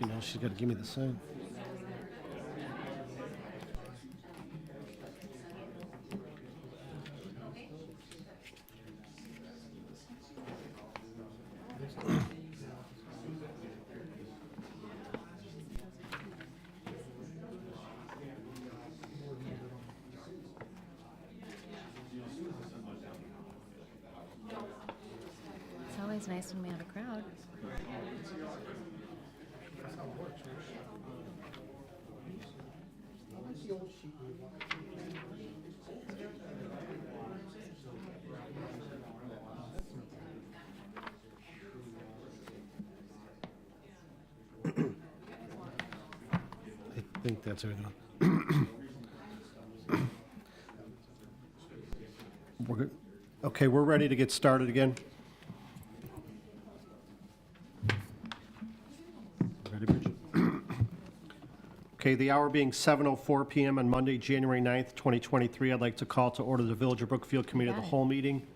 She knows she's got to give me the sign. It's always nice when we have a crowd. I think that's everything. We're good. Okay, we're ready to get started again. Ready, Bridget? Okay, the hour being 7:04 PM on Monday, January 9th, 2023, I'd like to call to order the Village of Brookfield Committee of the Whole meeting.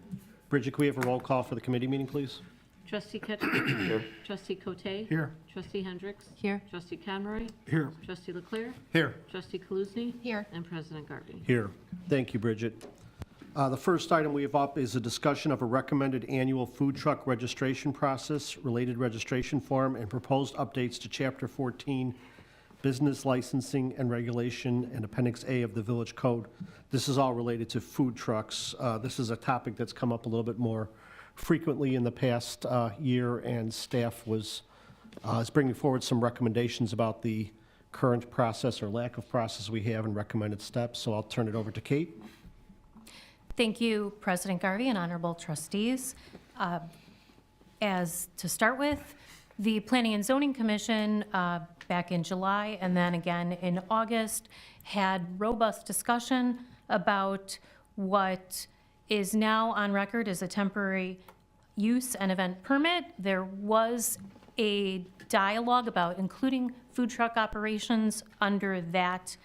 Bridget, can we have a roll call for the committee meeting, please? Trustee Ketchum. Here. Trustee Cote. Here. Trustee Hendricks. Here. Trustee Conroy. Here. Trustee Leclerc. Here. Trustee Kaluzny. Here. And President Garvey. Here. Thank you, Bridget. The first item we have up is a discussion of a recommended annual food truck registration process, related registration form, and proposed updates to Chapter 14, Business Licensing and Regulation, and Appendix A of the Village Code. This is all related to food trucks. This is a topic that's come up a little bit more frequently in the past year, and staff is bringing forward some recommendations about the current process or lack of process we have and recommended steps. So I'll turn it over to Kate. Thank you, President Garvey and honorable trustees. As to start with, the Planning and Zoning Commission back in July and then again in August had robust discussion about what is now on record as a temporary use and event permit. There was a dialogue about including food truck operations under that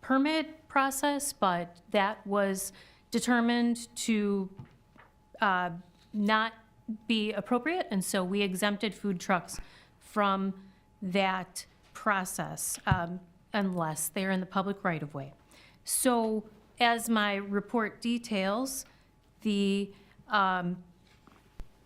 permit process, but that was determined to not be appropriate, and so we exempted food trucks from that process unless they're in the public right-of-way. So as my report details, the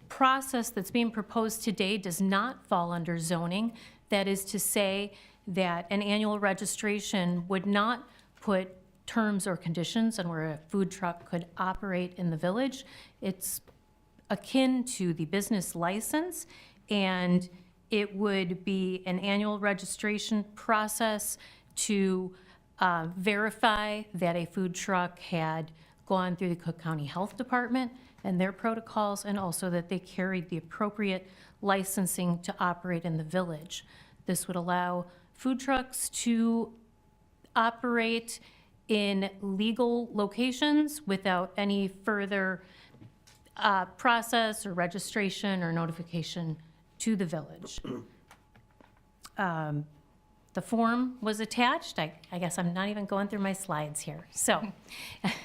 process that's being proposed today does not fall under zoning. That is to say that an annual registration would not put terms or conditions on where a food truck could operate in the village. It's akin to the business license, and it would be an annual registration process to verify that a food truck had gone through the Cook County Health Department and their protocols, and also that they carried the appropriate licensing to operate in the village. This would allow food trucks to operate in legal locations without any further process or registration or notification to the village. The form was attached. I guess I'm not even going through my slides here. So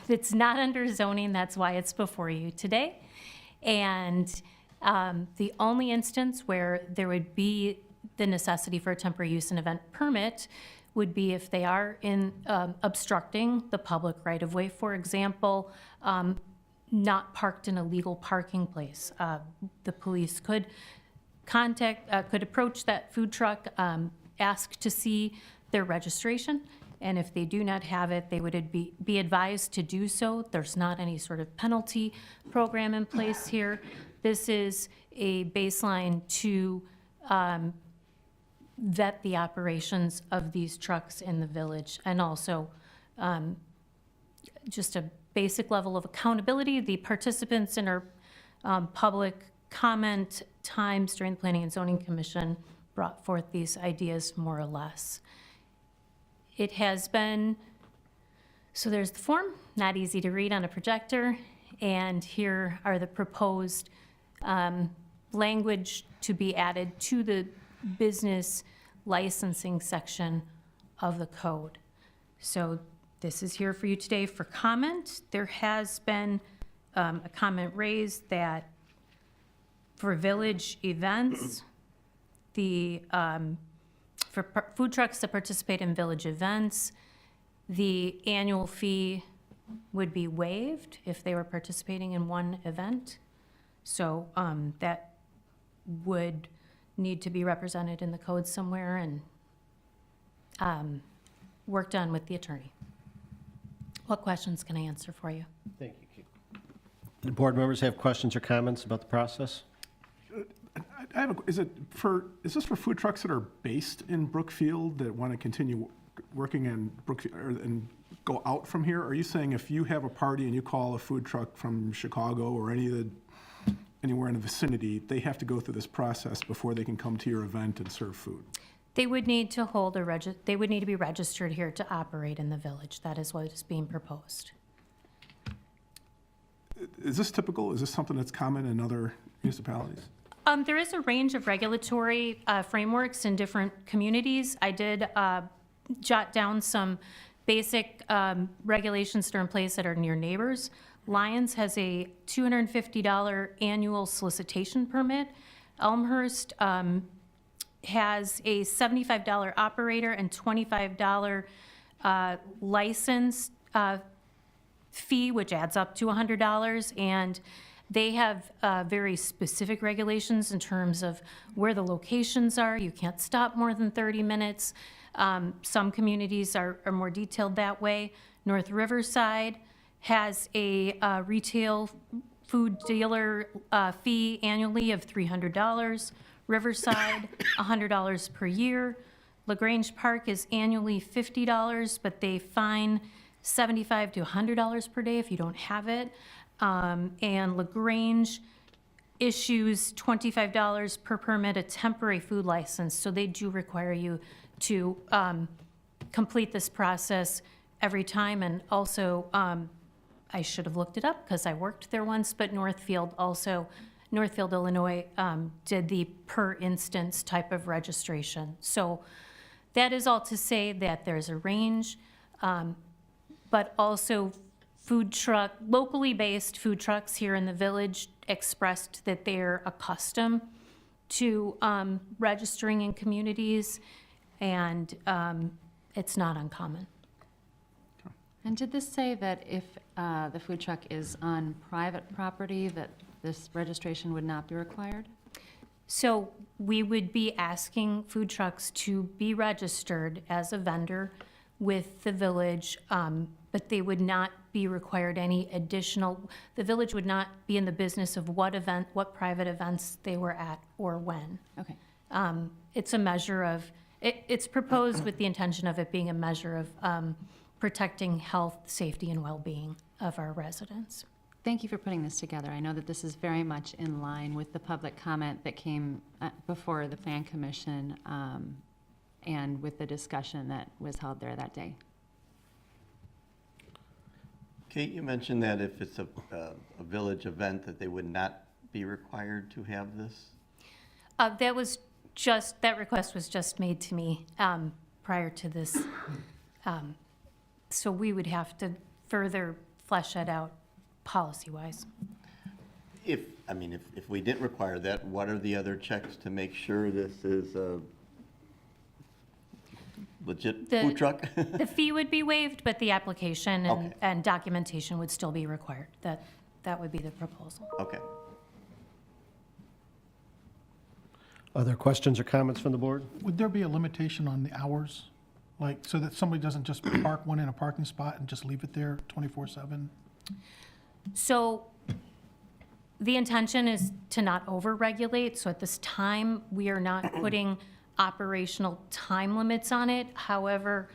it's not under zoning. That's why it's before you today. And the only instance where there would be the necessity for a temporary use and event permit would be if they are in obstructing the public right-of-way, for example, not parked in a legal parking place. The police could approach that food truck, ask to see their registration, and if they do not have it, they would be advised to do so. There's not any sort of penalty program in place here. This is a baseline to vet the operations of these trucks in the village, and also just a basic level of accountability. The participants in our public comment times during the Planning and Zoning Commission brought forth these ideas more or less. It has been, so there's the form, not easy to read on a projector, and here are the proposed language to be added to the business licensing section of the code. So this is here for you today for comment. There has been a comment raised that for village events, the for food trucks that participate in village events, the annual fee would be waived if they were participating in one event. So that would need to be represented in the code somewhere and worked on with the attorney. What questions can I answer for you? Thank you, Kate. Do board members have questions or comments about the process? I have is this for food trucks that are based in Brookfield that want to continue working in Brookfield and go out from here? Are you saying if you have a party and you call a food truck from Chicago or anywhere in the vicinity, they have to go through this process before they can come to your event and serve food? They would need to they would need to be registered here to operate in the village. That is what is being proposed. Is this typical? Is this something that's common in other municipalities? There is a range of regulatory frameworks in different communities. I did jot down some basic regulations that are in place that are near neighbors. Lyons has a $250 annual solicitation permit. Elmhurst has a $75 operator and $25 license fee, which adds up to $100. And they have very specific regulations in terms of where the locations are. You can't stop more than 30 minutes. Some communities are more detailed that way. North Riverside has a retail food dealer fee annually of $300. Riverside, $100 per year. LaGrange Park is annually $50, but they fine $75 to $100 per day if you don't have it. And LaGrange issues $25 per permit, a temporary food license. So they do require you to complete this process every time. And also, I should have looked it up because I worked there once, but Northfield, Illinois, did the per instance type of registration. So that is all to say that there's a range, but also locally based food trucks here in the village expressed that they're accustomed to registering in communities, and it's not uncommon. And did this say that if the food truck is on private property, that this registration would not be required? So we would be asking food trucks to be registered as a vendor with the village, but they would not be required any additional, the village would not be in the business of what private events they were at or when. Okay. It's a measure of, it's proposed with the intention of it being a measure of protecting health, safety, and well-being of our residents. Thank you for putting this together. I know that this is very much in line with the public comment that came before the Plan Commission and with the discussion that was held there that day. Kate, you mentioned that if it's a village event, that they would not be required to have this? That request was just made to me prior to this. So we would have to further flesh that out policy-wise. If we didn't require that, what are the other checks to make sure this is a legit food truck? The fee would be waived, but the application Okay. and documentation would still be required. That would be the proposal. Okay. Other questions or comments from the board? Would there be a limitation on the hours? Like, so that somebody doesn't just park one in a parking spot and just leave it there 24/7? So the intention is to not over-regulate. So at this time, we are not putting operational time limits on it. However,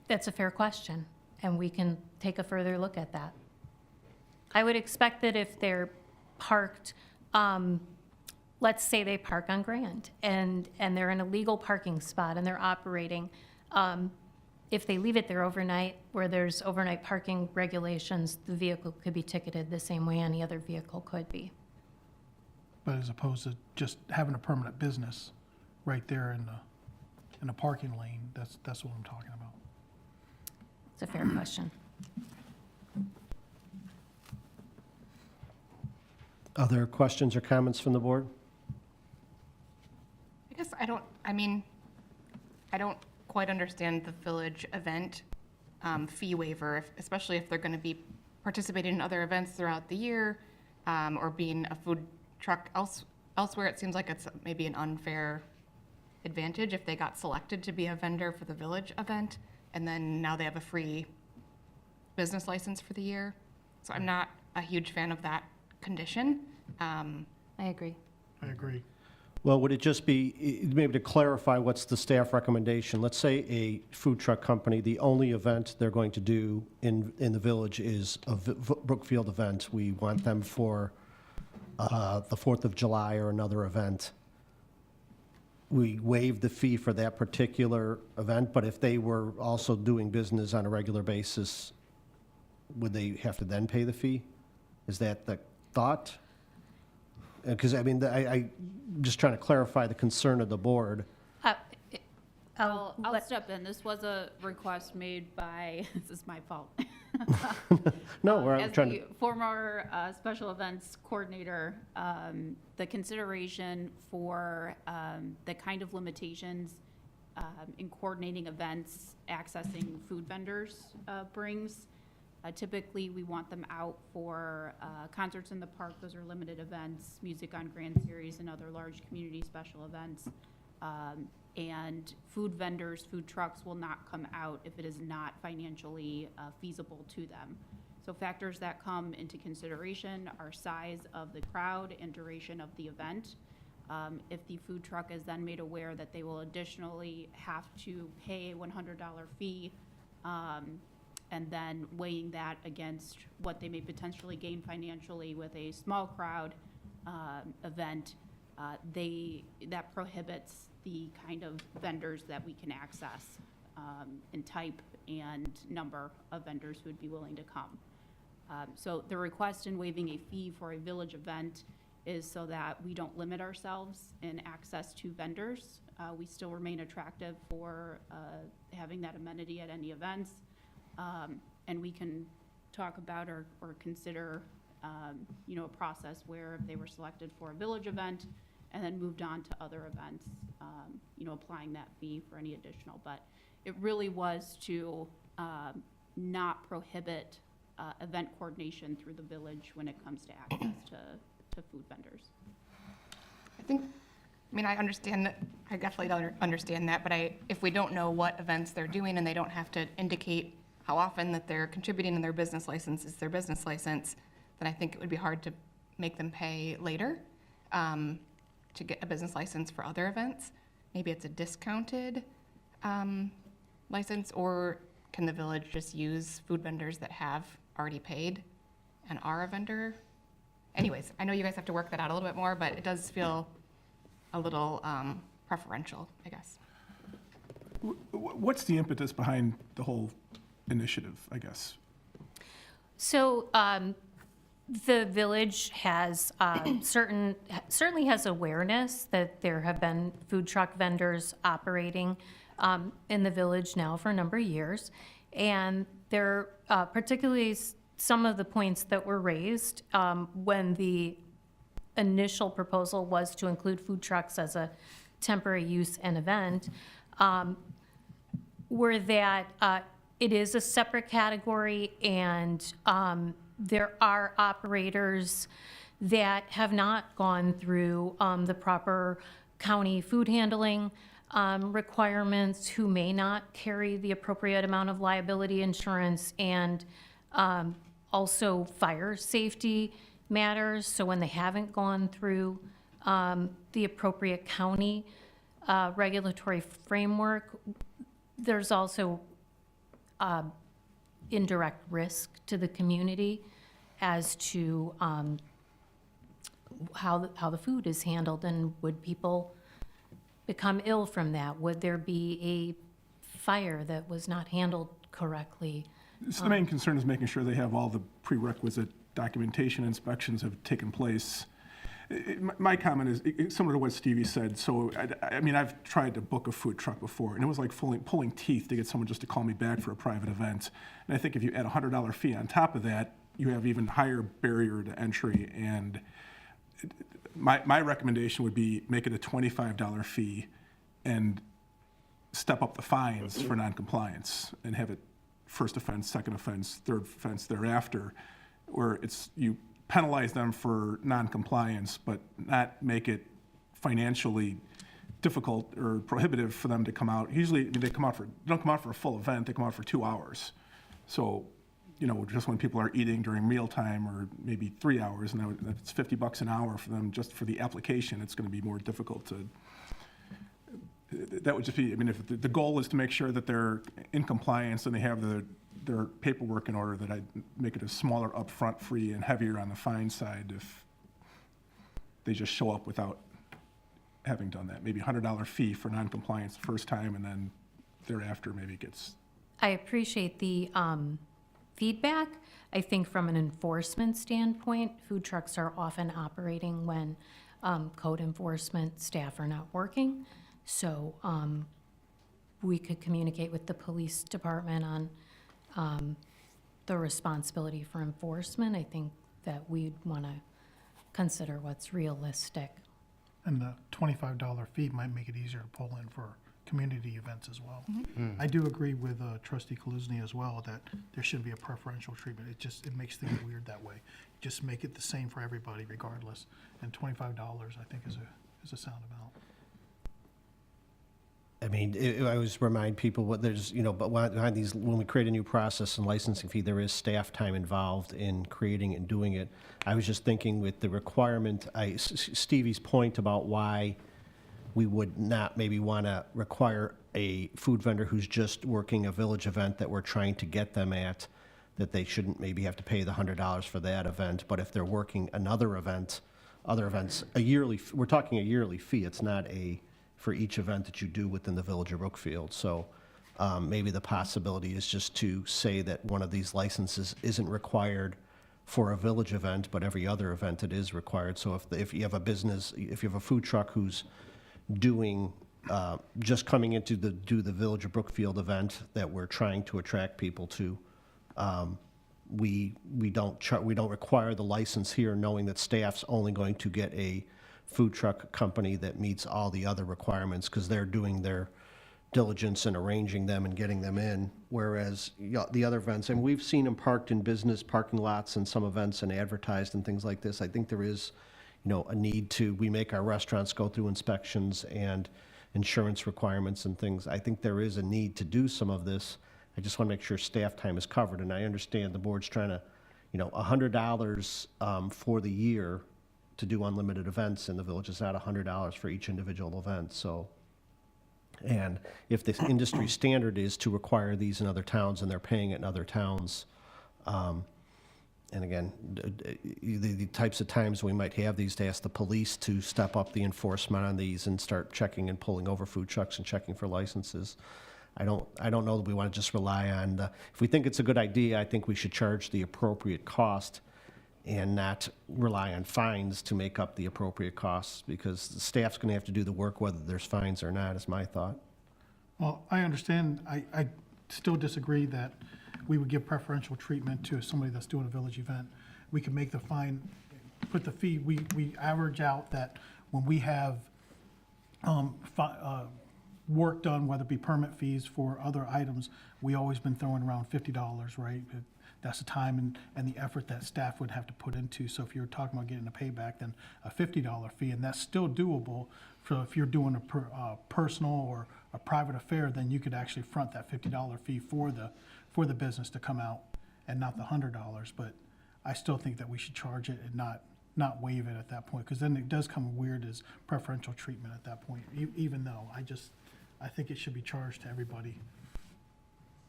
that's a fair question, and we can take a further look at that. I would expect that if they're parked, let's say they park on Grand and they're in a legal parking spot and they're operating, if they leave it there overnight, where there's overnight parking regulations, the vehicle could be ticketed the same way any other vehicle could be. But as opposed to just having a permanent business right there in the parking lane, that's what I'm talking about. It's a fair question. Other questions or comments from the board? I don't quite understand the village event fee waiver, especially if they're going to be participating in other events throughout the year, or being a food truck elsewhere. It seems like it's maybe an unfair advantage if they got selected to be a vendor for the village event, and then now they have a free business license for the year. So I'm not a huge fan of that condition. I agree. I agree. Well, would it just be, maybe to clarify what's the staff recommendation? Let's say a food truck company, the only event they're going to do in the village is a Brookfield event. We want them for the 4th of July or another event. We waive the fee for that particular event, but if they were also doing business on a regular basis, would they have to then pay the fee? Is that the thought? Because, I mean, I'm just trying to clarify the concern of the board. I'll let- step in. This was a request made by, this is my fault. No, we're As trying the to, former special events coordinator, the consideration for the kind of limitations in coordinating events, accessing food vendors brings. Typically, we want them out for concerts in the park. Those are limited events, music on Grand Series, and other large community special events. And food vendors, food trucks will not come out if it is not financially feasible to them. So factors that come into consideration are size of the crowd and duration of the event. If the food truck is then made aware that they will additionally have to pay a $100 fee, and then weighing that against what they may potentially gain financially with a small crowd event, that prohibits the kind of vendors that we can access in type and number of vendors who would be willing to come. So the request in waiving a fee for a village event is so that we don't limit ourselves in access to vendors. We still remain attractive for having that amenity at any events. And we can talk about or consider, a process where if they were selected for a village event and then moved on to other events, applying that fee for any additional. But it really was to not prohibit event coordination through the village when it comes to access to food vendors. I understand that, I definitely don't understand that, but if we don't know what events they're doing and they don't have to indicate how often that they're contributing in their business license is their business license, then I think it would be hard to make them pay later to get a business license for other events. Maybe it's a discounted license, or can the village just use food vendors that have already paid and are a vendor? Anyways, I know you guys have to work that out a little bit more, but it does feel a little preferential, I guess. What's the impetus behind the whole initiative, I guess? So the village has certainly has awareness that there have been food truck vendors operating in the village now for a number of years. And there, particularly some of the points that were raised when the initial proposal was to include food trucks as a temporary use and event, were that it is a separate category, and there are operators that have not gone through the proper county food handling requirements, who may not carry the appropriate amount of liability insurance, and also fire safety matters. So when they haven't gone through the appropriate county regulatory framework, there's also indirect risk to the community as to how the food is handled, and would people become ill from that? Would there be a fire that was not handled correctly? So the main concern is making sure they have all the prerequisite documentation, inspections have taken place. My comment is similar to what Stevie said. So, I've tried to book a food truck before, and it was like pulling teeth to get someone just to call me back for a private event. And I think if you add a $100 fee on top of that, you have even higher barrier to entry. And my recommendation would be make it a $25 fee and step up the fines for noncompliance and have it first offense, second offense, third offense thereafter, where you penalize them for noncompliance, but not make it financially difficult or prohibitive for them to come out. Usually, they don't come out for a full event, they come out for 2 hours. So, just when people are eating during mealtime, or maybe 3 hours, and that's $50 an hour for them just for the application, it's going to be more difficult to. That would just be, if the goal is to make sure that they're in compliance and they have their paperwork in order, that I'd make it a smaller upfront fee and heavier on the fine side if they just show up without having done that. Maybe $100 fee for noncompliance the first time, and then thereafter maybe it gets. I appreciate the feedback. I think from an enforcement standpoint, food trucks are often operating when code enforcement staff are not working. So we could communicate with the police department on the responsibility for enforcement. I think that we'd want to consider what's realistic. And the $25 fee might make it easier to pull in for community events as well. I do agree with Trustee Kaluzny as well that there should be a preferential treatment. It makes things weird that way. Just make it the same for everybody regardless. And $25, I think, is a sound amount. I always remind people what there's, but behind these, when we create a new process and licensing fee, there is staff time involved in creating and doing it. I was just thinking with the requirement, Stevie's point about why we would not maybe want to require a food vendor who's just working a village event that we're trying to get them at, that they shouldn't maybe have to pay the $100 for that event. But if they're working another event, other events, we're talking a yearly fee. It's not for each event that you do within the village of Brookfield. So maybe the possibility is just to say that one of these licenses isn't required for a village event, but every other event it is required. So if you have a business, if you have a food truck who's doing, just coming in to do the village of Brookfield event that we're trying to attract people to, we don't require the license here, knowing that staff's only going to get a food truck company that meets all the other requirements because they're doing their diligence and arranging them and getting them in, whereas the other events, and we've seen them parked in business parking lots and some events and advertised and things like this. I think there is, a need we make our restaurants go through inspections and insurance requirements and things. I think there is a need to do some of this. I just want to make sure staff time is covered, and I understand the board's trying to, $100 for the year to do unlimited events in the village is not $100 for each individual event. So, and if the industry standard is to require these in other towns and they're paying it in other towns, and again, the types of times we might have these to ask the police to step up the enforcement on these and start checking and pulling over food trucks and checking for licenses. I don't know that we want to just rely on if we think it's a good idea, I think we should charge the appropriate cost and not rely on fines to make up the appropriate costs, because the staff's going to have to do the work whether there's fines or not, is my thought. Well, I understand. I still disagree that we would give preferential treatment to somebody that's doing a village event. We could make the fine, put the fee, we average out that when we have work done, whether it be permit fees for other items, we always been throwing around $50, right? That's the time and the effort that staff would have to put into. So if you're talking about getting a payback, then a $50 fee, and that's still doable. So if you're doing a personal or a private affair, then you could actually front that $50 fee for the business to come out and not the $100. But I still think that we should charge it and not waive it at that point, because then it does come weird as preferential treatment at that point, even though I think it should be charged to everybody.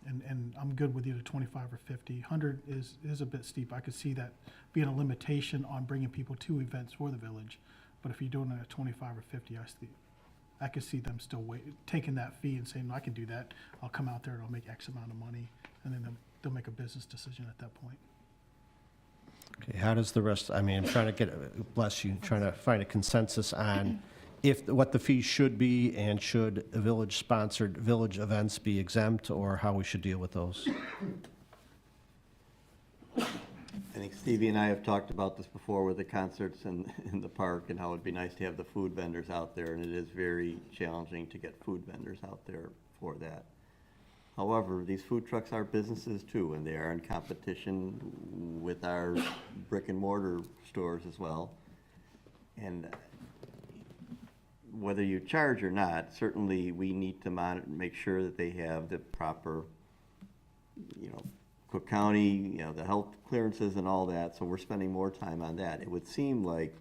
And I'm good with either 25 or 50. 100 is a bit steep. I could see that being a limitation on bringing people to events for the village. But if you're doing it at 25 or 50, I could see them still taking that fee and saying, I can do that. I'll come out there and I'll make X amount of money. And then they'll make a business decision at that point. Okay, how does the rest, I'm trying to trying to find a consensus on what the fees should be, and should village-sponsored village events be exempt, or how we should deal with those. I think Stevie and I have talked about this before with the concerts in the park and how it'd be nice to have the food vendors out there, and it is very challenging to get food vendors out there for that. However, these food trucks are businesses too, and they are in competition with our brick and mortar stores as well. And whether you charge or not, certainly we need to monitor, make sure that they have the proper, Cook County, the health clearances and all that, so we're spending more time on that. It would seem like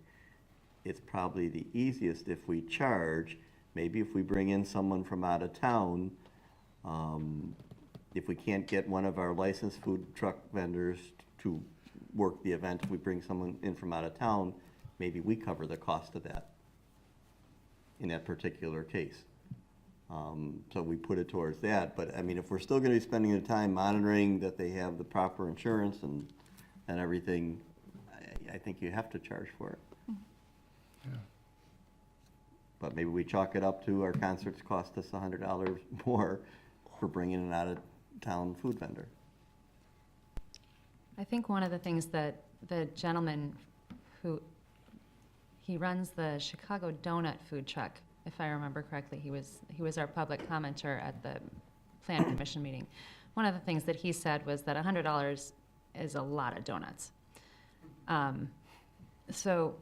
it's probably the easiest if we charge, maybe if we bring in someone from out of town, if we can't get one of our licensed food truck vendors to work the event, if we bring someone in from out of town, maybe we cover the cost of that in that particular case. So we put it towards that, but I mean, if we're still gonna be spending the time monitoring that they have the proper insurance and everything, I think you have to charge for it. But maybe we chalk it up to our concerts cost us $100 more for bringing an out-of-town food vendor. I think one of the things that the gentleman he runs the Chicago Donut food truck, if I remember correctly. He was our public commenter at the Plan Commission meeting. One of the things that he said was that $100 is a lot of donuts. So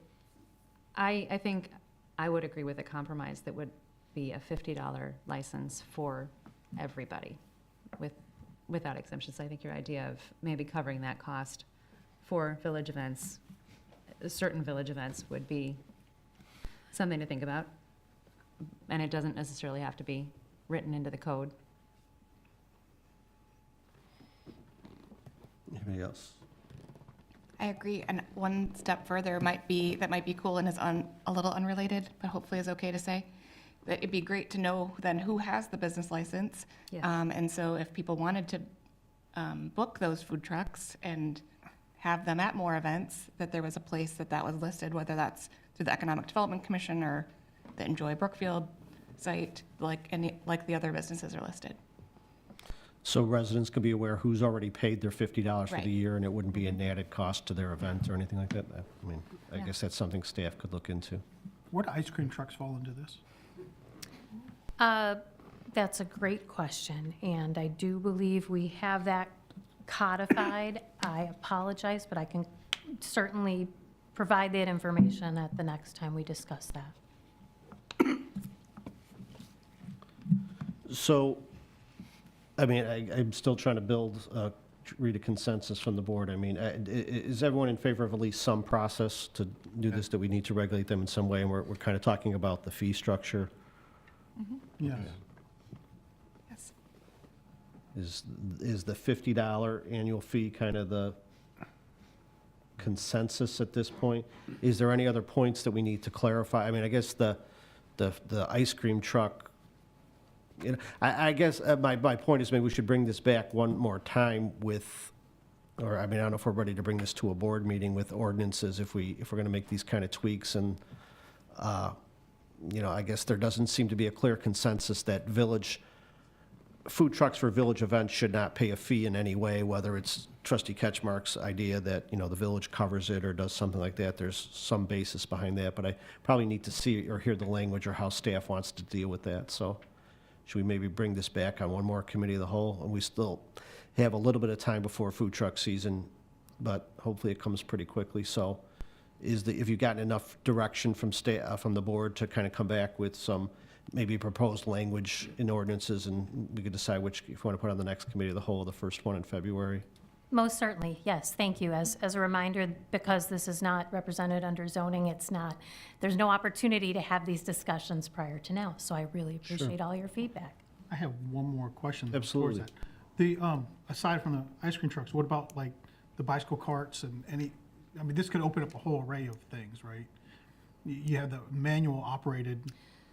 I think I would agree with a compromise that would be a $50 license for everybody without exemptions. I think your idea of maybe covering that cost for village events, certain village events, would be something to think about. And it doesn't necessarily have to be written into the code. Anybody else? I agree, and one step further might be cool and is a little unrelated, but hopefully is okay to say. That it'd be great to know then who has the business license. Yes. And so if people wanted to book those food trucks and have them at more events, that there was a place that was listed, whether that's through the Economic Development Commission or the Enjoy Brookfield site, like the other businesses are listed. So residents could be aware who's already paid their $50 for Right. the year, and it wouldn't be an added cost to their event or anything like that? I mean, I Yeah. guess that's something staff could look into. What ice cream trucks fall into this? That's a great question, and I do believe we have that codified. I apologize, but I can certainly provide that information at the next time we discuss that. So, I mean, I'm still trying to read a consensus from the board. I mean, is everyone in favor of at least some process to do this, that we need to regulate them in some way? And we're kind of talking about the fee structure. Yes. Yes. Is the $50 annual fee kind of the consensus at this point? Is there any other points that we need to clarify? I mean, I guess the ice cream truck, I guess my point is maybe we should bring this back one more time with, or I mean, I don't know if we're ready to bring this to a board meeting with ordinances if we're going to make these kind of tweaks. And I guess there doesn't seem to be a clear consensus that food trucks for village events should not pay a fee in any way, whether it's Trustee Ketchmark's idea that, the village covers it or does something like that. There's some basis behind that, but I probably need to see or hear the language or how staff wants to deal with that. So should we maybe bring this back on one more committee of the whole? And we still have a little bit of time before food truck season, but hopefully it comes pretty quickly. So have you gotten enough direction from from the board to kind of come back with some maybe proposed language in ordinances, and we could decide which, if you want to put on the next committee of the whole, the first one in February? Most certainly, yes, thank you. As a reminder, because this is not represented under zoning, there's no opportunity to have these discussions prior to now, so I really appreciate all your feedback. I have one more question. towards Absolutely. that. The, aside from the ice cream trucks, what about like the bicycle carts and this could open up a whole array of things, right? You have the manual operated,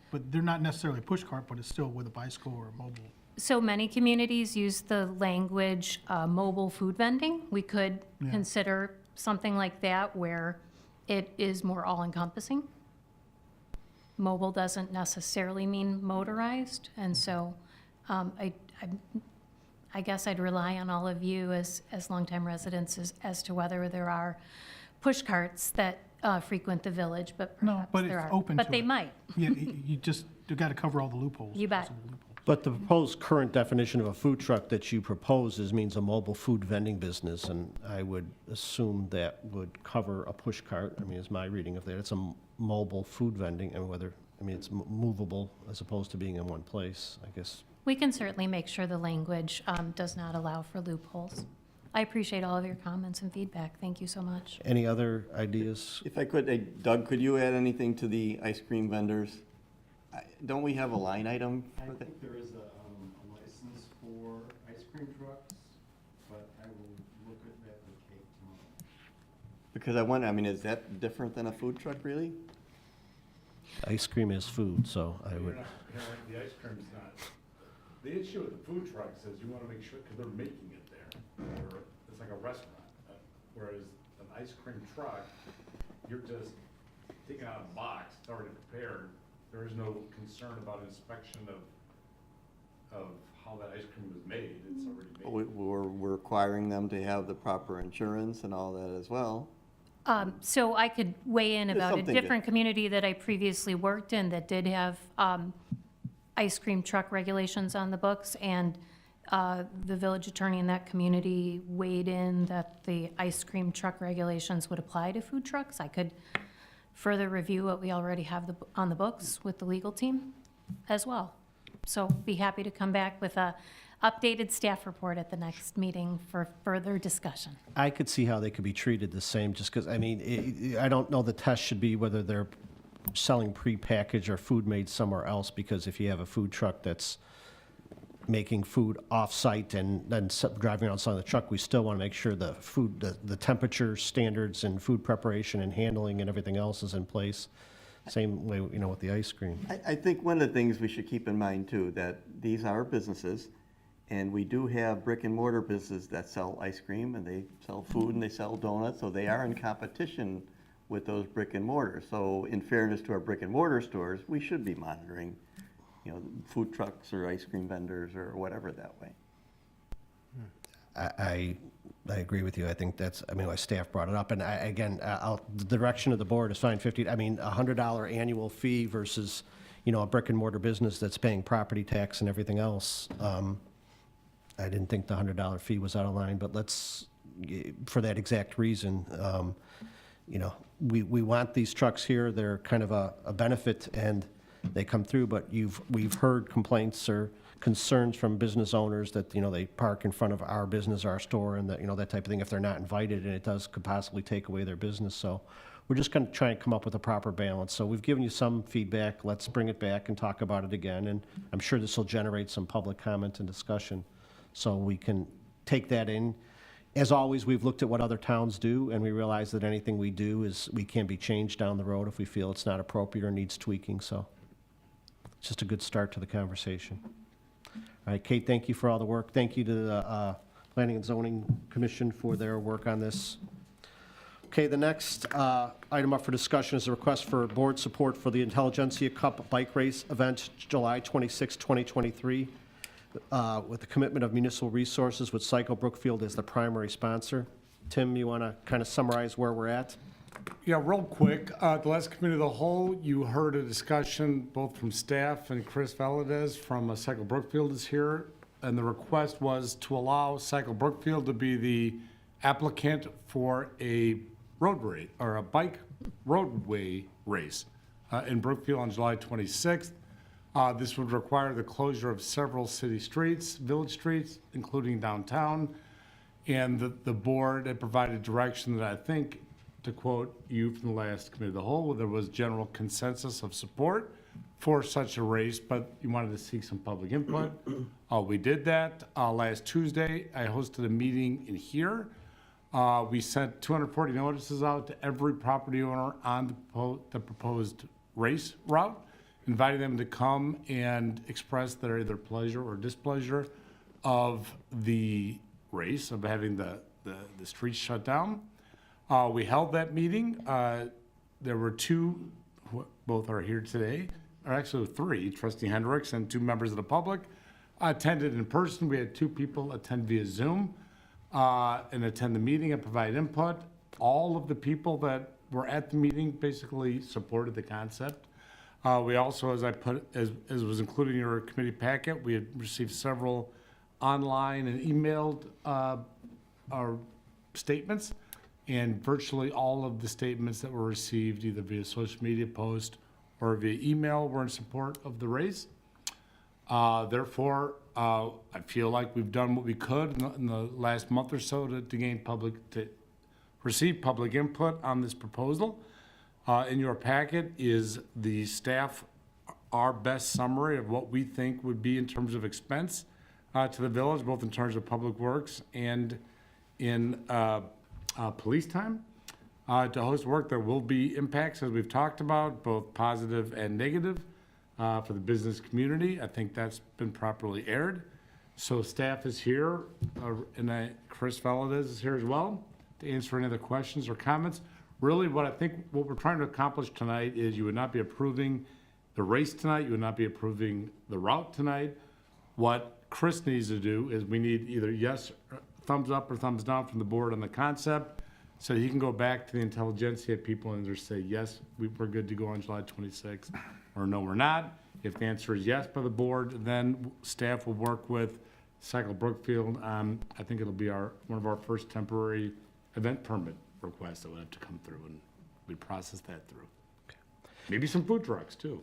but they're not necessarily a push cart, but it's still with a bicycle or a mobile. So many communities use the language mobile food vending. We could Yeah. consider something like that where it is more all-encompassing. Mobile doesn't necessarily mean motorized, and so I guess I'd rely on all of you as longtime residents as to whether there are push carts that frequent the village, but No, perhaps but there it's are. open But to they it. might. Yeah, you got to cover all the loopholes. You bet. possible loopholes. But the proposed current definition of a food truck that you propose means a mobile food vending business, and I would assume that would cover a push cart. I mean, is my reading of that. It's a mobile food vending, and it's movable as opposed to being in one place, I guess. We can certainly make sure the language does not allow for loopholes. I appreciate all of your comments and feedback. Thank you so much. Any other ideas? If I could, Doug, could you add anything to the ice cream vendors? Don't we have a line item I for that? think there is a license for ice cream trucks, but I will look at that with Kate tomorrow. Because I wonder, I mean, is that different than a food truck, really? Ice cream is food, so I would, The ice cream's not, the issue with the food trucks is you wanna make sure, because they're making it there. It's like a restaurant, whereas an ice cream truck, you're just taking out a box, it's already prepared. There is no concern about inspection of how that ice cream was made, it's already made. We're requiring them to have the proper insurance and all that as well. So I could weigh in Just about a something different community that I previously worked in that did have ice cream truck regulations on the books, and the village attorney in that community weighed in that the ice cream truck regulations would apply to food trucks. I could further review what we already have on the books with the legal team as well. So be happy to come back with a updated staff report at the next meeting for further discussion. I could see how they could be treated the same, just because, I mean, I don't know the test should be whether they're selling prepackaged or food made somewhere else, because if you have a food truck that's making food off-site and then driving around selling the truck, we still want to make sure the food, the temperature standards and food preparation and handling and everything else is in place. Same way, with the ice cream. I think one of the things we should keep in mind too, that these are businesses, and we do have brick and mortar businesses that sell ice cream, and they sell food, and they sell donuts, so they are in competition with those brick and mortar. So in fairness to our brick and mortar stores, we should be monitoring, food trucks or ice cream vendors or whatever that way. I agree with you. I think that's, why staff brought it up. And the direction of the board is fine, $100 annual fee versus, a brick and mortar business that's paying property tax and everything else. I didn't think the $100 fee was out of line, but for that exact reason, we want these trucks here. They're kind of a benefit, and they come through, but we've heard complaints or concerns from business owners that, they park in front of our business, our store, and that, that type of thing, if they're not invited, and it could possibly take away their business. So we're just going to try and come up with a proper balance. So we've given you some feedback. Let's bring it back and talk about it again, and I'm sure this will generate some public comment and discussion, so we can take that in. As always, we've looked at what other towns do, and we realize that anything we do we can be changed down the road if we feel it's not appropriate or needs tweaking. So it's just a good start to the conversation. All right, Kate, thank you for all the work. Thank you to the Planning and Zoning Commission for their work on this. Okay, the next item up for discussion is a request for board support for the Intelligentsia Cup Bike Race event, July 26, 2023, with the commitment of municipal resources with Cycle Brookfield as the primary sponsor. Tim, you want to kind of summarize where we're at? Yeah, real quick, the last committee of the whole, you heard a discussion both from staff, and Chris Valadez from Cycle Brookfield is here, and the request was to allow Cycle Brookfield to be the applicant for a road race, or a bike roadway race in Brookfield on July 26th. This would require the closure of several city streets, village streets, including downtown, and the board had provided direction that I think, to quote you from the last committee of the whole, there was general consensus of support for such a race, but you wanted to seek some public input. We did that. Last Tuesday, I hosted a meeting in here. We sent 240 notices out to every property owner on the proposed race route, inviting them to come and express their either pleasure or displeasure of the race, of having the streets shut down. We held that meeting. There were two, who both are here today, or actually three, Trustee Hendricks and two members of the public. attended in person. We had 2 people attend via Zoom and attend the meeting and provide input. All of the people that were at the meeting basically supported the concept. We also, as was included in your committee packet, we had received several online and emailed our statements, and virtually all of the statements that were received either via social media post or via email were in support of the raise. Therefore, I feel like we've done what we could in the last month or so to receive public input on this proposal. In your packet is the staff, our best summary of what we think would be in terms of expense to the village, both in terms of public works and in police time. To host work, there will be impacts, as we've talked about, both positive and negative for the business community. I think that's been properly aired. So staff is here, and Chris Valadez is here as well to answer any other questions or comments. Really, what we're trying to accomplish tonight is you would not be approving the race tonight, you would not be approving the route tonight. What Chris needs to do is we need either yes, thumbs up or thumbs down from the board on the concept, so he can go back to the intelligentsia people and just say, yes, we're good to go on July 26th, or no, we're not. If the answer is yes by the board, then staff will work with Cycle Brookfield. I think it'll be one of our first temporary event permit requests that would have to come through, and we'd process that through. Maybe some food trucks too.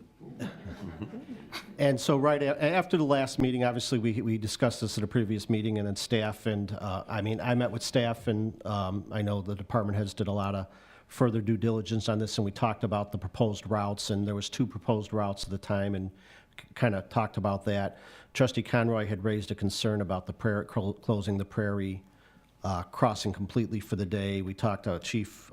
And so after the last meeting, obviously, we discussed this at a previous meeting, and then staff, and I met with staff, and I know the department heads did a lot of further due diligence on this, and we talked about the proposed routes, and there was 2 proposed routes at the time, and kind of talked about that. Trustee Conroy had raised a concern about the closing the Prairie crossing completely for the day. We talked to Chief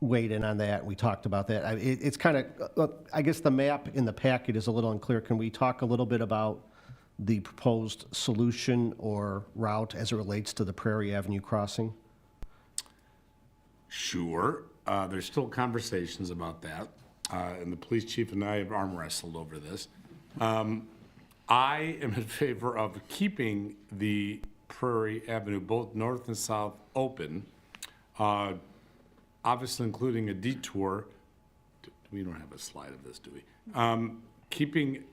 weighed in on that. We talked about that. It's kind of, I guess the map in the packet is a little unclear. Can we talk a little bit about the proposed solution or route as it relates to the Prairie Avenue crossing? Sure. There's still conversations about that, and the police chief and I have arm wrestled over this. I am in favor of keeping the Prairie Avenue, both north and south, open, obviously including a detour. We don't have a slide of this, do we? Keeping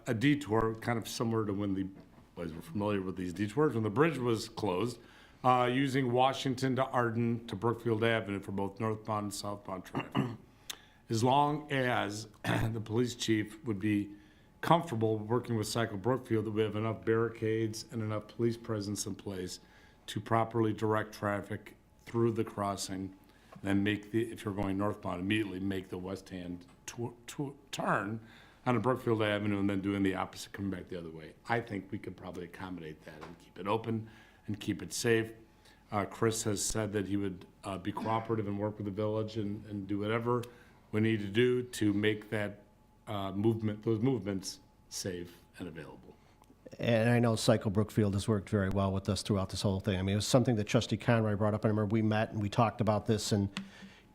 a detour kind of similar to when we're familiar with these detours, when the bridge was closed, using Washington to Arden to Brookfield Avenue for both northbound and southbound traffic. As long as the police chief would be comfortable working with Cycle Brookfield, that we have enough barricades and enough police presence in place to properly direct traffic through the crossing, then if you're going northbound, immediately make the west-hand turn on Brookfield Avenue and then doing the opposite, coming back the other way. I think we could probably accommodate that and keep it open and keep it safe. Chris has said that he would be cooperative and work with the village and do whatever we need to do to make that those movements safe and available. And I know Cycle Brookfield has worked very well with us throughout this whole thing. I mean, it was something that Trustee Conroy brought up. I remember we met and we talked about this, and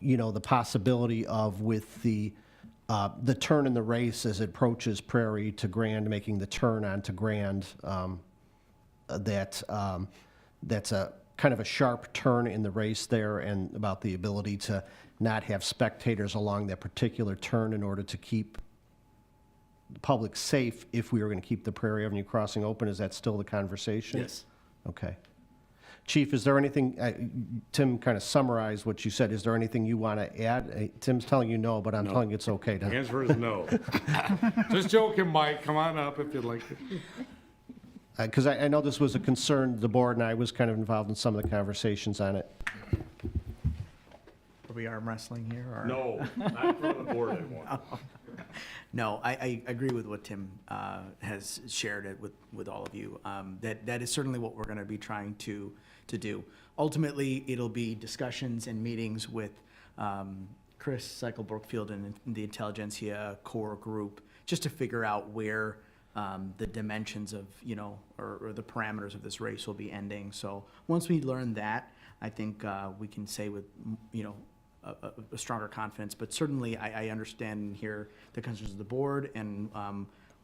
the possibility of with the turn in the race as it approaches Prairie to Grand, making the turn onto Grand, that's a kind of a sharp turn in the race there, and about the ability to not have spectators along that particular turn in order to keep the public safe if we were going to keep the Prairie Avenue crossing open. Is that still the conversation? Yes. Okay. Chief, is there anything, Tim kind of summarized what you said. Is there anything you want to add? Tim's telling you no, but I'm telling you it's okay The to. answer is no. Just joking, Mike. Come on up if you'd like to. Because I know this was a concern, the board, and I was kind of involved in some of the conversations on it. Are we arm wrestling here? Or? No, not in front of the board anymore. No, I agree with what Tim has shared it with all of you. That is certainly what we're going to be trying to do. Ultimately, it'll be discussions and meetings with Chris, Cycle Brookfield, and the Intelligentsia core group, just to figure out where the dimensions of, or the parameters of this race will be ending. So once we learn that, I think we can say with, a stronger confidence. But certainly I understand and hear the concerns of the board, and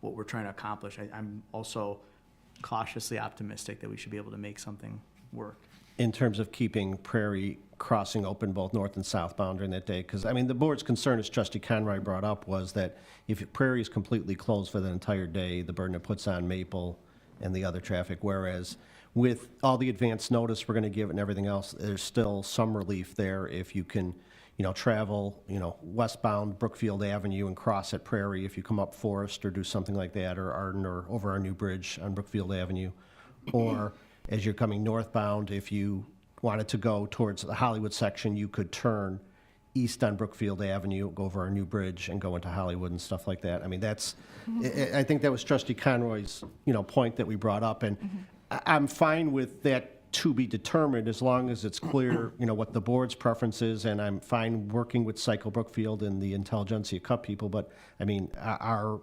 what we're trying to accomplish. I'm also cautiously optimistic that we should be able to make something work. In terms of keeping Prairie Crossing open both north and southbound during that day? Because, I mean, the board's concern, as Trustee Conroy brought up, was that if Prairie is completely closed for the entire day, the burden it puts on Maple and the other traffic, whereas with all the advance notice we're going to give it and everything else, there's still some relief there if you can, travel, westbound Brookfield Avenue and cross at Prairie if you come up Forest or do something like that, or Arden or over our new bridge on Brookfield Avenue. Or as you're coming northbound, if you wanted to go towards the Hollywood section, you could turn east on Brookfield Avenue, go over our new bridge and go into Hollywood and stuff like that. I mean, I think that was Trustee Conroy's, point that we brought up. And I'm fine with that to be determined as long as it's clear, what the board's preference is. And I'm fine working with Cycle Brookfield and the Intelligentsia Cup people. But I mean, our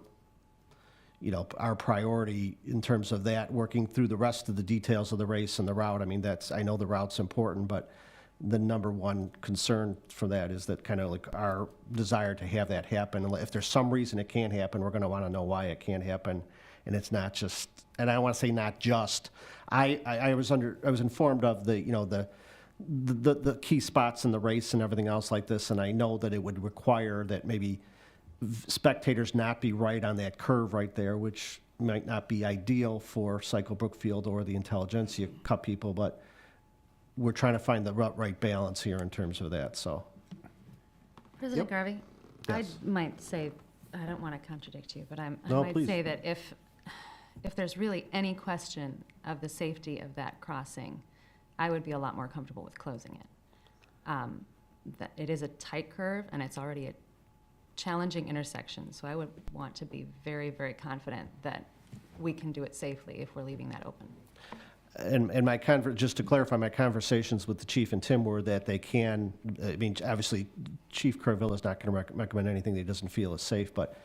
priority in terms of that, working through the rest of the details of the race and the route. I mean, I know the route's important, but the number one concern for that is that kind of like our desire to have that happen. And if there's some reason it can't happen, we're going to want to know why it can't happen. And it's not just, and I don't want to say not just, I was informed of the key spots in the race and everything else like this. And I know that it would require that maybe spectators not be right on that curve right there, which might not be ideal for Cycle Brookfield or the Intelligentsia Cup people, but we're trying to find the right balance here in terms of that, so. President Garvey, Yes. I might say, I don't want to contradict you, but I No, might please. say that if there's really any question of the safety of that crossing, I would be a lot more comfortable with closing it. That it is a tight curve, and it's already a challenging intersection, so I would want to be very, very confident that we can do it safely if we're leaving that open. And just to clarify, my conversations with the chief and Tim were that they can, I mean, obviously, Chief Carvilla is not going to recommend anything that he doesn't feel is safe, but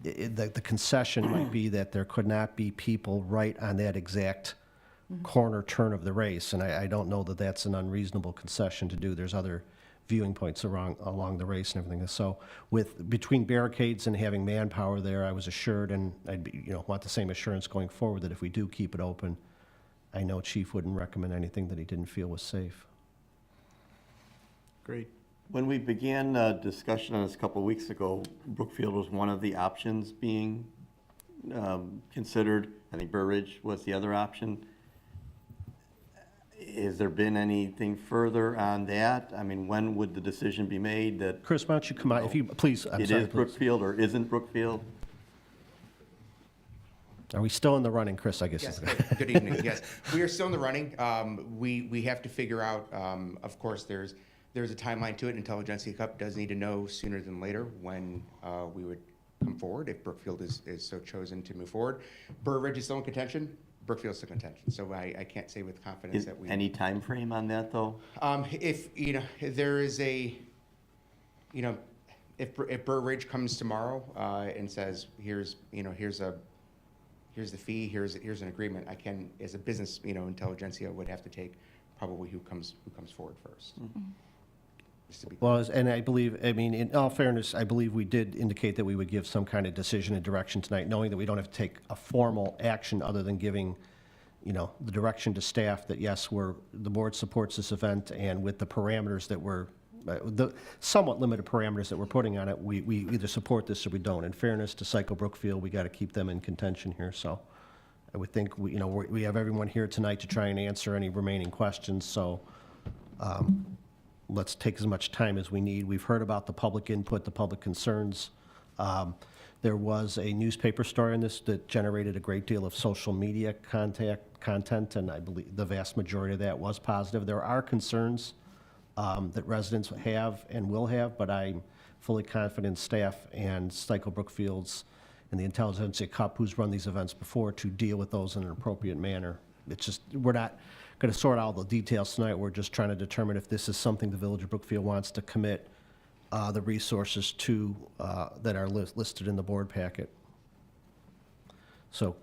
the concession might be that there could not be people right on that exact corner turn of the race, and I don't know that that's an unreasonable concession to do. There's other viewing points along the race and everything. So between barricades and having manpower there, I was assured, and I'd want the same assurance going forward, that if we do keep it open, I know Chief wouldn't recommend anything that he didn't feel was safe. Great. When we began discussion on this a couple of weeks ago, Brookfield was one of the options being considered. I think Burr Ridge was the other option. Has there been anything further on that? I mean, when would the decision be made that Chris, why don't you come out, if you, please, I'm it sorry, is please. Brookfield or isn't Brookfield? Are we still in the running, Chris, I guess? Yes, is good evening, yes. We are still in the running. We have to figure out, of course, there's a timeline to it. Intelligentsia Cup does need to know sooner than later when we would come forward, if Brookfield is so chosen to move forward. Burr Ridge is still in contention, Brookfield's still in contention, so I can't say with confidence Is that we. any time frame on that, though? If there is if Burr Ridge comes tomorrow and says, here's the fee, here's an agreement, I can, as a business, Intelligentsia would have to take probably who comes forward first. Just to be Well, and I believe, I mean, in all fairness, I believe we did indicate that we would give some kind of decision and direction tonight, knowing that we don't have to take a formal action other than giving, the direction to staff that, yes, the board supports this event, and with the parameters that the somewhat limited parameters that we're putting on it, we either support this or we don't. In fairness to Cycle Brookfield, we got to keep them in contention here, so I would think, we have everyone here tonight to try and answer any remaining questions, so let's take as much time as we need. We've heard about the public input, the public concerns. There was a newspaper story on this that generated a great deal of social media content, and I believe the vast majority of that was positive. There are concerns that residents have and will have, but I'm fully confident staff and Cycle Brookfield's and the Intelligentsia Cup, who's run these events before, to deal with those in an appropriate manner. It's just, we're not going to sort out all the details tonight. We're just trying to determine if this is something the Village of Brookfield wants to commit the resources to that are listed in the board packet. So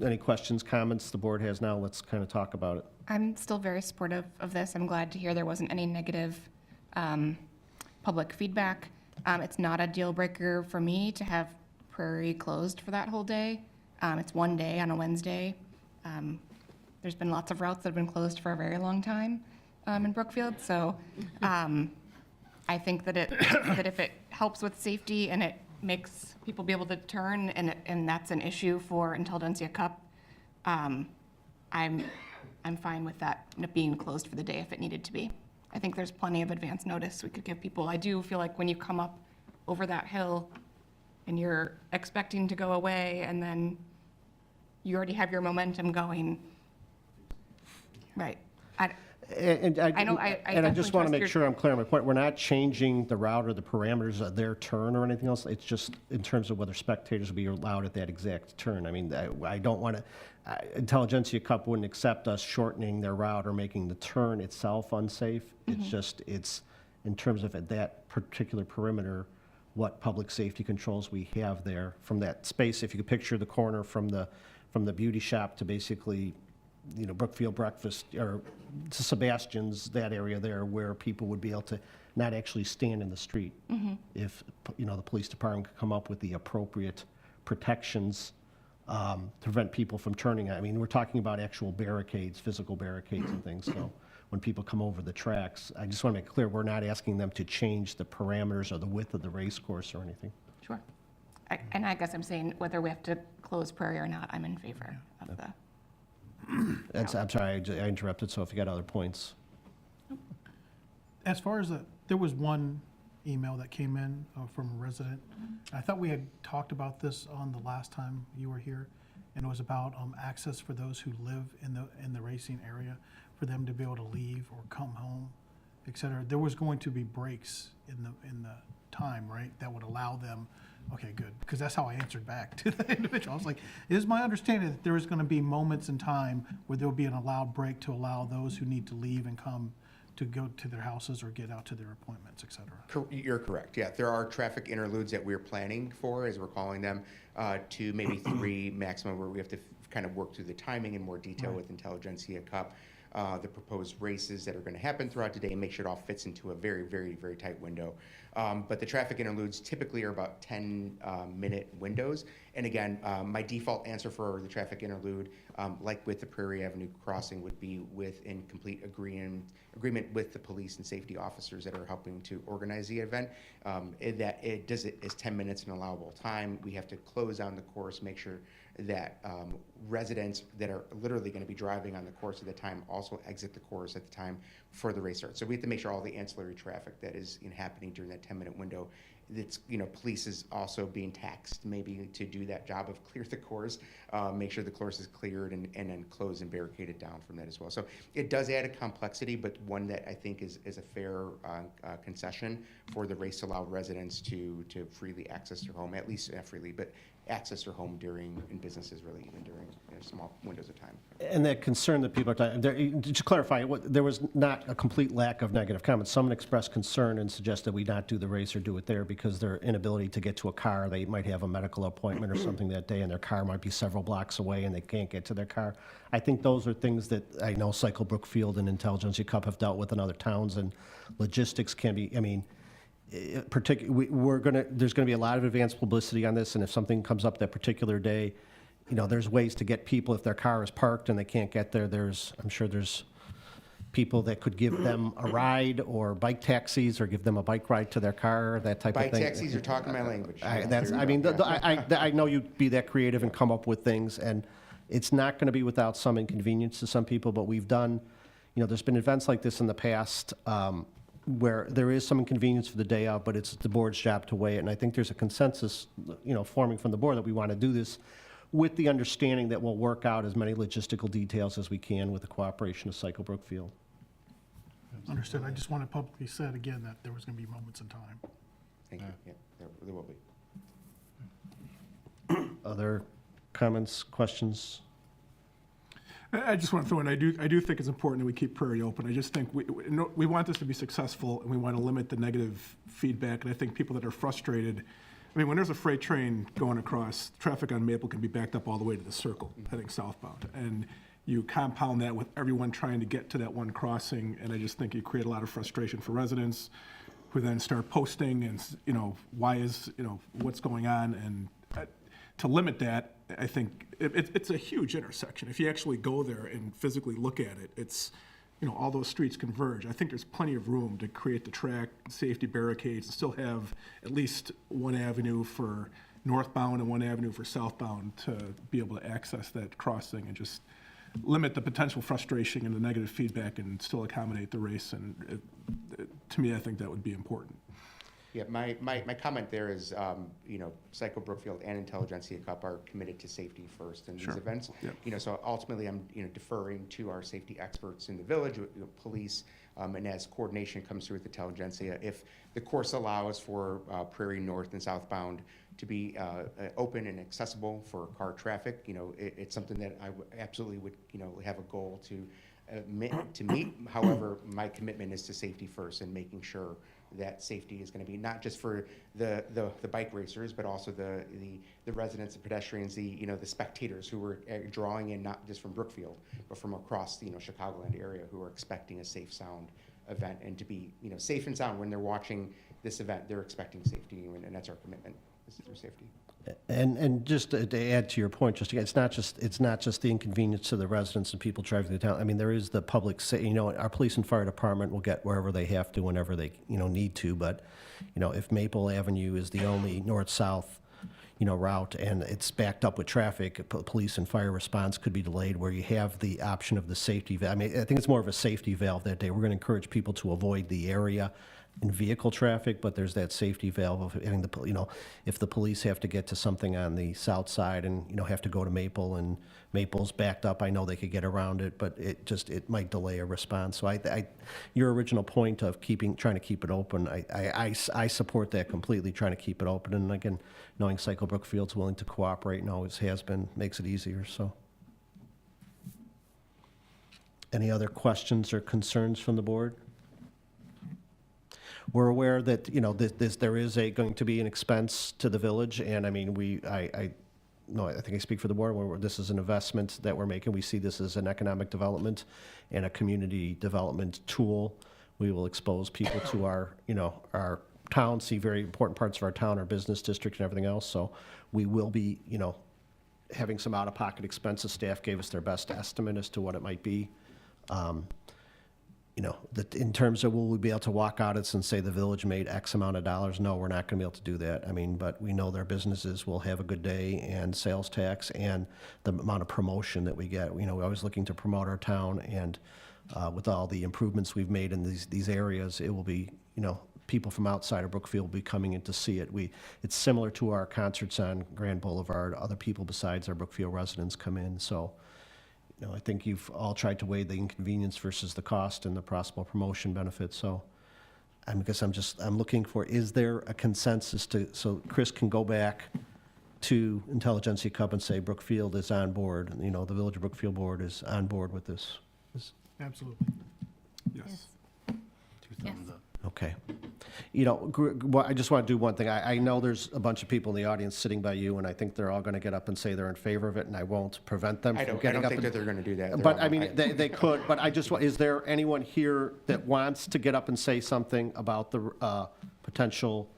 any questions, comments the board has now? Let's kind of talk about it. I'm still very supportive of this. I'm glad to hear there wasn't any negative public feedback. It's not a deal breaker for me to have Prairie closed for that whole day. It's one day on a Wednesday. There's been lots of routes that have been closed for a very long time in Brookfield, so I think that that if it helps with safety and it makes people be able to turn, and that's an issue for Intelligentsia Cup, I'm fine with that being closed for the day if it needed to be. I think there's plenty of advance notice we could give people. I do feel like when you come up over that hill and you're expecting to go away and then you already have your momentum going, right? And I know, I and I just definitely want to trust make your- sure I'm clear on my point. We're not changing the route or the parameters of their turn or anything else. It's just in terms of whether spectators will be allowed at that exact turn. I mean, I don't want to, Intelligentsia Cup wouldn't accept us shortening their route or making the turn itself unsafe. It's just, it's in terms of at that particular perimeter, what public safety controls we have there from that space. If you could picture the corner from the beauty shop to basically, you know, Brookfield Breakfast, or to Sebastian's, that area there, where people would be able to not actually stand in the street. If, you know, the police department could come up with the appropriate protections to prevent people from turning. I mean, we're talking about actual barricades, physical barricades and things, so when people come over the tracks, I just want to make clear, we're not asking them to change the parameters or the width of the race course or anything. Sure. And I guess I'm saying whether we have to close Prairie or not, I'm in favor of the. I'm sorry, I interrupted, so if you got other points. As far as there was one email that came in from a resident. I thought we had talked about this on the last time you were here, and it was about access for those who live in the racing area, for them to be able to leave or come home, et cetera. There was going to be breaks in the time, right, that would allow them. Okay, good, because that's how I answered back to the individual. I was like, it is my understanding that there is going to be moments in time where there will be an allowed break to allow those who need to leave and come to go to their houses or get out to their appointments, et cetera. You're correct, yeah. There are traffic interludes that we're planning for, as we're calling them, to maybe 3 maximum, where we have to kind of work through the timing in more detail with Intelligentsia Cup, the proposed races that are going to happen throughout the day, and make sure it all fits into a very, very, very tight window. But the traffic interludes typically are about 10-minute windows. And again, my default answer for the traffic interlude, like with the Prairie Avenue crossing, would be in complete agreement with the police and safety officers that are helping to organize the event. That it does it is 10 minutes an allowable time. We have to close down the course, make sure that residents that are literally going to be driving on the course at the time also exit the course at the time for the race start. So we have to make sure all the ancillary traffic that is happening during that 10-minute window, that's, police is also being taxed maybe to do that job of clear the course, make sure the course is cleared and then close and barricade it down from that as well. So it does add a complexity, but one that I think is a fair concession for the race to allow residents to freely access their home, at least not freely, but access their home during, and businesses really even during small windows of time. And that concern that people are talking, to clarify, there was not a complete lack of negative comments. Someone expressed concern and suggested we not do the race or do it there because their inability to get to a car, they might have a medical appointment or something that day and their car might be several blocks away and they can't get to their car. I think those are things that I know Cycle Brookfield and Intelligentsia Cup have dealt with in other towns, and logistics can be, there's going to be a lot of advanced publicity on this, and if something comes up that particular day, there's ways to get people, if their car is parked and they can't get there, I'm sure there's people that could give them a ride, or bike taxis, or give them a bike ride to their car, that type of thing. Bike taxis are talking my language. I know you'd be that creative and come up with things, and it's not going to be without some inconvenience to some people, but we've done, there's been events like this in the past, where there is some inconvenience for the day out, but it's the board's job to weigh it. And I think there's a consensus, forming from the board that we want to do this with the understanding that we'll work out as many logistical details as we can with the cooperation of Cycle Brookfield. Understood. I just want to publicly said again that there was going to be moments in time. Thank you. Yeah, there will be. Other comments, questions? I just want to throw in, I do think it's important that we keep Prairie open. I just think we want this to be successful, and we want to limit the negative feedback. And I think people that are frustrated, when there's a freight train going across, traffic on Maple can be backed up all the way to the circle heading southbound. And you compound that with everyone trying to get to that one crossing, and I just think you create a lot of frustration for residents who then start posting and, why is, what's going on. And to limit that, I think, it's a huge intersection. If you actually go there and physically look at it, it's, all those streets converge. I think there's plenty of room to create the track, safety barricades, and still have at least one avenue for northbound and one avenue for southbound to be able to access that crossing and just limit the potential frustration and the negative feedback and still accommodate the race. And to me, I think that would be important. Yeah, my comment there is, Psycho Brookfield and Intelligentsia Cup are committed to safety first in these Sure. events. Yep. So ultimately, I'm, deferring to our safety experts in the village, police, and as coordination comes through with Intelligentsia, if the course allows for Prairie North and southbound to be open and accessible for car traffic, it's something that I absolutely would, have a goal to meet. However, my commitment is to safety first and making sure that safety is going to be not just for the bike racers, but also the residents, the pedestrians, the spectators who were drawing in not just from Brookfield, but from across the Chicagoland area who are expecting a safe, sound event, and to be safe and sound when they're watching this event. They're expecting safety, and that's our commitment. This is through safety. And just to add to your point, just again, it's not just the inconvenience to the residents and people driving the town. I mean, there is the public, our police and fire department will get wherever they have to, whenever they, need to. But, if Maple Avenue is the only north-south, route and it's backed up with traffic, police and fire response could be delayed where you have the option of the safety valve. I mean, I think it's more of a safety valve that day. We're going to encourage people to avoid the area in vehicle traffic, but there's that safety valve of having the, if the police have to get to something on the south side and, have to go to Maple and Maple's backed up, I know they could get around it, but it might delay a response. So your original point of trying to keep it open, I support that completely, trying to keep it open. And again, knowing Psycho Brookfield's willing to cooperate and always has been, makes it easier, so. Any other questions or concerns from the board? We're aware that, there is going to be an expense to the village, and I mean, I think I speak for the board, this is an investment that we're making. We see this as an economic development and a community development tool. We will expose people to our town, see very important parts of our town, our business district and everything else. So we will be, having some out-of-pocket expenses. Staff gave us their best estimate as to what it might be. That in terms of will we be able to walk audits and say the village made X amount of dollars? No, we're not going to be able to do that. I mean, but we know their businesses will have a good day and sales tax and the amount of promotion that we get. We're always looking to promote our town, and with all the improvements we've made in these areas, it will be, people from outside of Brookfield will be coming in to see it. It's similar to our concerts on Grand Boulevard. Other people besides our Brookfield residents come in, so. I think you've all tried to weigh the inconvenience versus the cost and the possible promotion benefits. So I'm looking for, is there a consensus so Chris can go back to Intelligentsia Cup and say Brookfield is on board, the Village of Brookfield board is on board with this? Absolutely. Yes. Okay. I just want to do one thing. I know there's a bunch of people in the audience sitting by you, and I think they're all going to get up and say they're in favor of it, and I won't prevent them I from don't getting up. think that they're going to do that. But I mean, they could, but is there anyone here that wants to get up and say something about the potential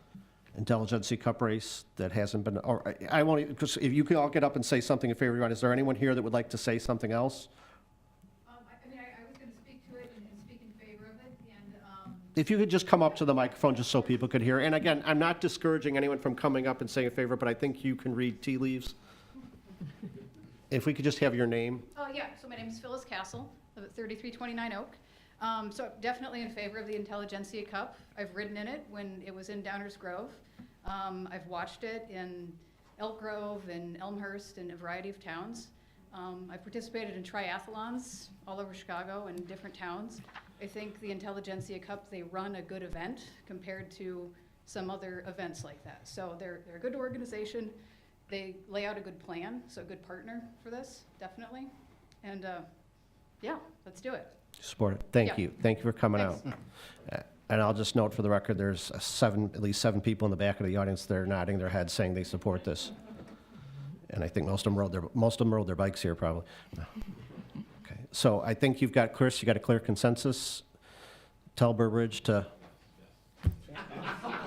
Intelligentsia Cup race that hasn't been, or I won't, because if you can all get up and say something in favor of everyone, is there anyone here that would like to say something else? I was going to speak to it and speak in favor of it, and If you could just come up to the microphone just so people could hear. And again, I'm not discouraging anyone from coming up and saying a favor, but I think you can read tea leaves. If we could just have your name. yeah, so my name is Phyllis Castle, live at 3329 Oak. So I'm definitely in favor of the Intelligentsia Cup. I've ridden in it when it was in Downers Grove. I've watched it in Elk Grove and Elmhurst and a variety of towns. I've participated in triathlons all over Chicago and different towns. I think the Intelligentsia Cup, they run a good event compared to some other events like that. So they're a good organization. They lay out a good plan, so a good partner for this, definitely. And yeah, let's do it. Support it. Thank Yeah. you. Thank you for coming Thanks. out. And I'll just note for the record, there's at least seven people in the back of the audience that are nodding their heads saying they support this. And I think most of them rode their bikes here probably. No. Okay. So I think you've got, Chris, you got a clear consensus. Tell Burbridge to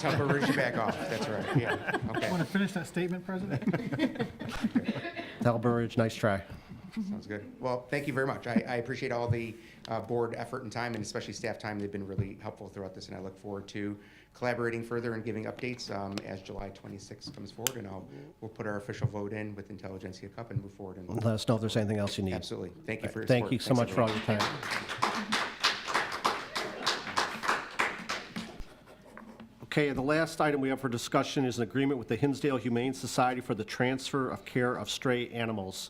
Tell Baruch to back off, that's right, yeah, okay. Want to finish that statement, President? Tell Burridge, nice try. Sounds good. Well, thank you very much. I appreciate all the board effort and time, and especially staff time. They've been really helpful throughout this, and I look forward to collaborating further and giving updates as July 26th comes forward, and we'll put our official vote in with Intelligentsia Cup and move forward. And Let us know if there's anything else you need. absolutely. Thank you for your Thank support. you so Thanks, much for all everyone. your time. Okay, the last item we have for discussion is an agreement with the Hinsdale Humane Society for the transfer of care of stray animals.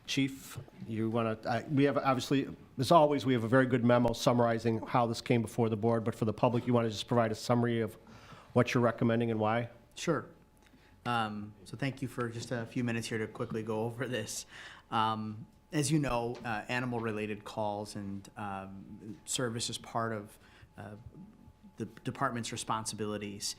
Chief, you want to, we have, obviously, as always, we have a very good memo summarizing how this came before the board, but for the public, you want to just provide a summary of what you're recommending and why? Sure. So thank you for just a few minutes here to quickly go over this. As you know, animal-related calls and service is part of the department's responsibilities,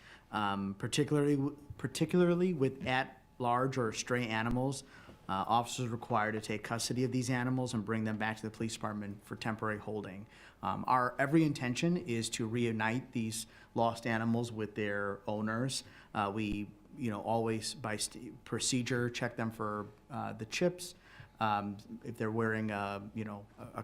particularly with at-large or stray animals. Officers are required to take custody of these animals and bring them back to the police department for temporary holding. Our every intention is to reunite these lost animals with their owners. We, always by procedure check them for the chips. If they're wearing a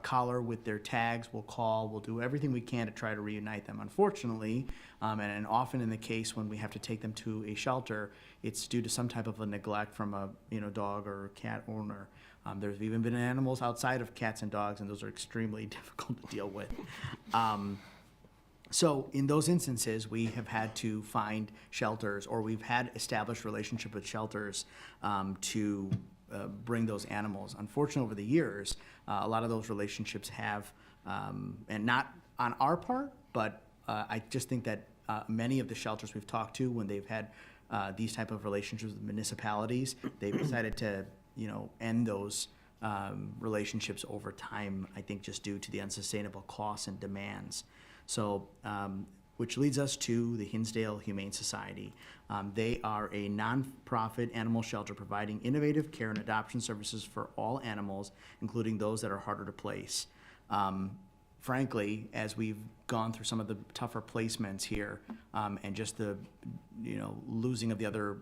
collar with their tags, we'll call. We'll do everything we can to try to reunite them. Unfortunately, and often in the case when we have to take them to a shelter, it's due to some type of a neglect from a dog or cat owner. There's even been animals outside of cats and dogs, and those are extremely difficult to deal with. So in those instances, we have had to find shelters, or we've had established relationship with shelters to bring those animals. Unfortunately, over the years, a lot of those relationships have, and not on our part, but I just think that many of the shelters we've talked to, when they've had these type of relationships with municipalities, they've decided to, end those relationships over time, I think just due to the unsustainable costs and demands. So, which leads us to the Hinsdale Humane Society. They are a nonprofit animal shelter providing innovative care and adoption services for all animals, including those that are harder to place. Frankly, as we've gone through some of the tougher placements here, and just the, losing of the other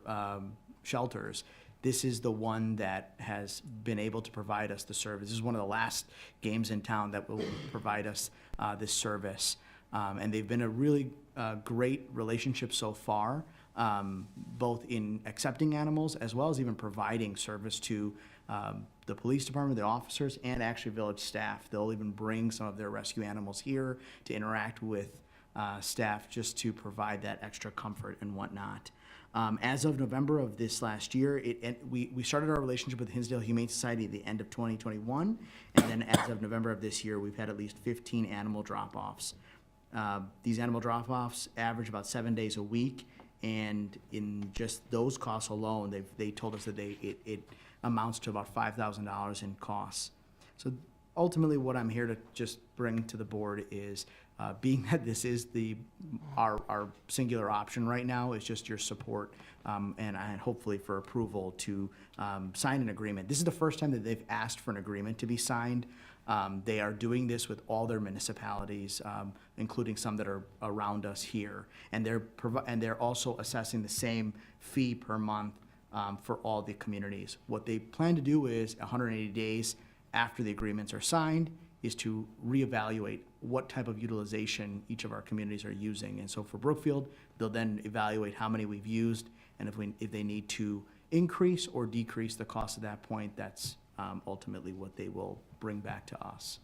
shelters, this is the one that has been able to provide us the service. This is one of the last games in town that will provide us this service. And they've been a really great relationship so far, both in accepting animals as well as even providing service to the police department, the officers, and actually village staff. They'll even bring some of their rescue animals here to interact with staff just to provide that extra comfort and whatnot. As of November of this last year, we started our relationship with the Hinsdale Humane Society at the end of 2021, and then as of November of this year, we've had at least 15 animal drop-offs. These animal drop-offs average about 7 days a week, and in just those costs alone, they told us that it amounts to about $5,000 in costs. So ultimately, what I'm here to just bring to the board is, being that this is our singular option right now, is just your support and hopefully for approval to sign an agreement. This is the first time that they've asked for an agreement to be signed. They are doing this with all their municipalities, including some that are around us here, and they're also assessing the same fee per month for all the communities. What they plan to do is 180 days after the agreements are signed is to reevaluate what type of utilization each of our communities are using. And so for Brookfield, they'll then evaluate how many we've used, and if they need to increase or decrease the cost at that point, that's ultimately what they will bring back to us.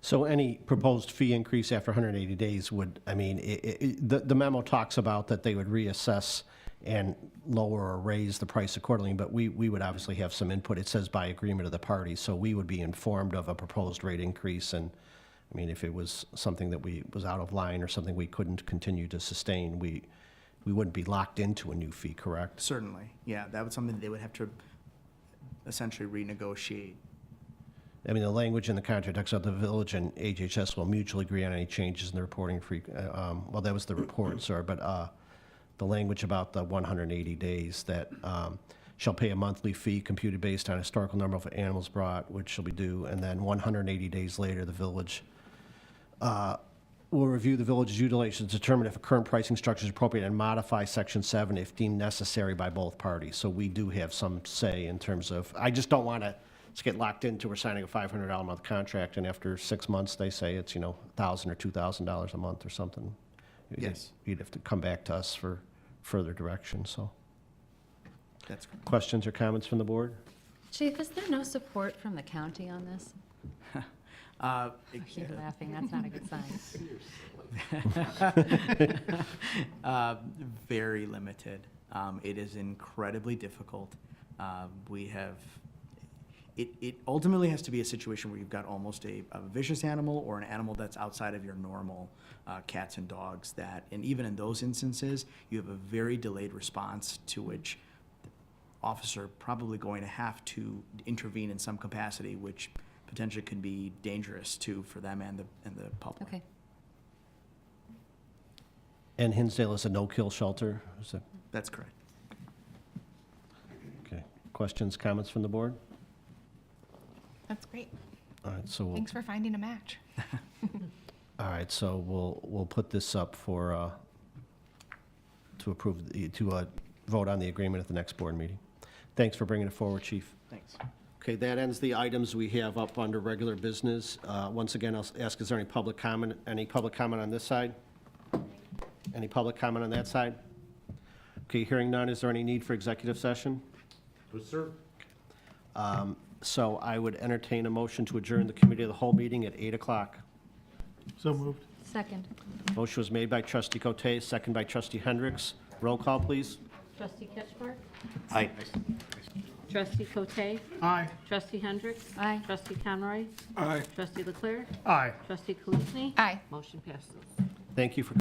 So any proposed fee increase after 180 days would, the memo talks about that they would reassess and lower or raise the price accordingly, but we would obviously have some input. It says by agreement of the parties, so we would be informed of a proposed rate increase, and if it was something that was out of line or something we couldn't continue to sustain, we wouldn't be locked into a new fee, correct? Certainly, yeah, that was something they would have to essentially renegotiate. The language in the contract talks about the village and HHS will mutually agree on any changes in the reporting well, that was the report, sorry, but the language about the 180 days that shall pay a monthly fee computed based on historical number of animals brought, which shall be due, and then 180 days later, the village will review the village's utilization to determine if a current pricing structure is appropriate and modify Section 7 if deemed necessary by both parties. So we do have some say in terms of, I just don't want to get locked into, we're signing a $500 a month contract, and after 6 months, they say it's, $1,000 or $2,000 a month or something. Yes. You'd have to come back to us for further direction, so. That's correct. Questions or comments from the board? Chief, is there no support from the county on this? You're laughing, that's not a good sign. Very limited. It is incredibly difficult. It ultimately has to be a situation where you've got almost a vicious animal or an animal that's outside of your normal cats and dogs and even in those instances, you have a very delayed response to which the officer probably going to have to intervene in some capacity, which potentially could be dangerous too for them and the public. Okay. And Hinsdale is a no-kill shelter? Is that, That's correct. okay. Questions, comments from the board? That's great. All right, so Thanks for finding a match. all right, so we'll put this up for, to approve, to vote on the agreement at the next board meeting. Thanks for bringing it forward, Chief. Thanks. Okay, that ends the items we have up under regular business. Once again, I'll ask, is there any public comment? Any public comment on this side? Any public comment on that side? Okay, hearing none, is there any need for executive session? No, sir. So I would entertain a motion to adjourn the committee of the whole meeting at 8 o'clock. So moved. Second. Motion was made by trustee Cote, second by trustee Hendricks. Roll call, please. Trustee Ketchmark? Aye. Trustee Cote? Aye. Trustee Hendricks? Aye. Trustee Conroy? Aye. Trustee Leclerc? Aye. Trustee Kaluzny? Aye. Motion passes. Thank you for